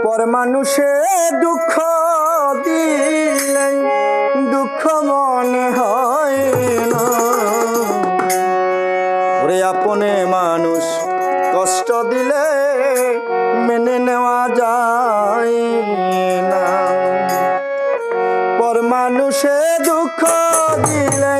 পর মানুষে দুঃখ দিলে দুঃখ মনে হয় না। ওরে আপনে মানুষ কষ্ট দিলে মেনে নেওয়া যায় না। পর মানুষে দুঃখ দিলে